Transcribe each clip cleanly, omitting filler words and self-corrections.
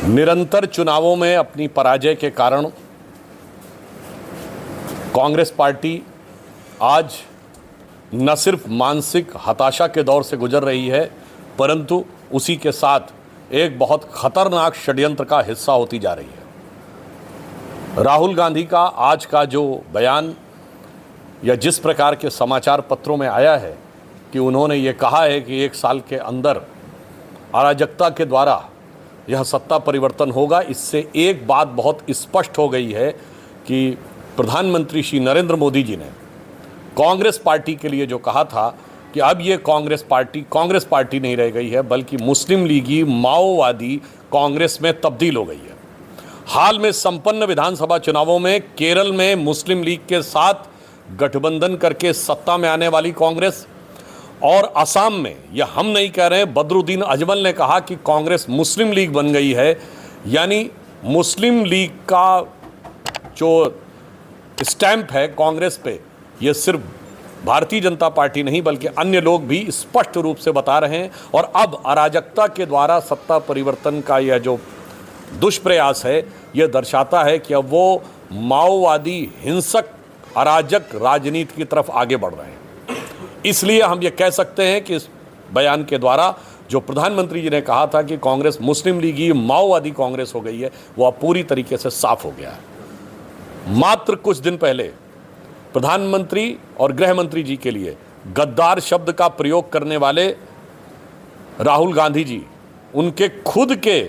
निरंतर चुनावों में अपनी पराजय के कारण कांग्रेस पार्टी आज न सिर्फ मानसिक हताशा के दौर से गुजर रही है, परंतु उसी के साथ एक बहुत खतरनाक षड्यंत्र का हिस्सा होती जा रही है। राहुल गांधी का आज का जो बयान या जिस प्रकार के समाचार पत्रों में आया है कि उन्होंने ये कहा है कि 1 साल के अंदर अराजकता के द्वारा यह सत्ता परिवर्तन होगा, इससे एक बात बहुत स्पष्ट हो गई है कि प्रधानमंत्री श्री नरेंद्र मोदी जी ने कांग्रेस पार्टी के लिए जो कहा था कि अब ये कांग्रेस पार्टी नहीं रह गई है, बल्कि मुस्लिम लीगी माओवादी कांग्रेस में तब्दील हो गई है। हाल में संपन्न विधानसभा चुनावों में केरल में मुस्लिम लीग के साथ गठबंधन करके सत्ता में आने वाली कांग्रेस और असम में, यह हम नहीं कह रहे हैं, बदरुद्दीन अजमल ने कहा कि कांग्रेस मुस्लिम लीग बन गई है। यानी मुस्लिम लीग का जो स्टैंप है कांग्रेस पे, यह सिर्फ भारतीय जनता पार्टी नहीं बल्कि अन्य लोग भी स्पष्ट रूप से बता रहे हैं। और अब अराजकता के द्वारा सत्ता परिवर्तन का यह जो दुष्प्रयास है, यह दर्शाता है कि अब वो माओवादी हिंसक अराजक राजनीति की तरफ आगे बढ़ रहे हैं। इसलिए हम ये कह सकते हैं कि इस बयान के द्वारा जो प्रधानमंत्री जी ने कहा था कि कांग्रेस मुस्लिम लीगी माओवादी कांग्रेस हो गई है, वह पूरी तरीके से साफ हो गया है। मात्र कुछ दिन पहले प्रधानमंत्री और गृह मंत्री जी के लिए गद्दार शब्द का प्रयोग करने वाले राहुल गांधी जी, उनके खुद के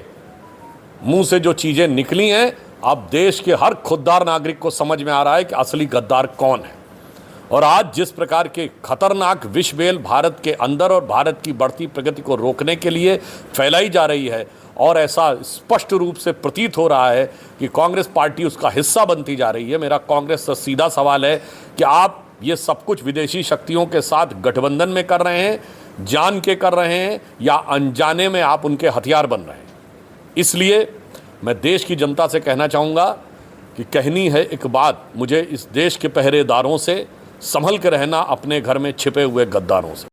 मुंह से जो चीज़ें निकली हैं, अब देश के हर खुददार नागरिक को समझ में आ रहा है कि असली गद्दार कौन है। और आज जिस प्रकार के खतरनाक विष बेल भारत के अंदर और भारत की बढ़ती प्रगति को रोकने के लिए फैलाई जा रही है, और ऐसा स्पष्ट रूप से प्रतीत हो रहा है कि कांग्रेस पार्टी उसका हिस्सा बनती जा रही है। मेरा कांग्रेस से सीधा सवाल है कि आप ये सब कुछ विदेशी शक्तियों के साथ गठबंधन में कर रहे हैं, जान के कर रहे हैं, या अनजाने में आप उनके हथियार बन रहे हैं। इसलिए मैं देश की जनता से कहना चाहूँगा कि कहनी है एक बात, मुझे इस देश के पहरेदारों से संभल के रहना, अपने घर में छिपे हुए गद्दारों से।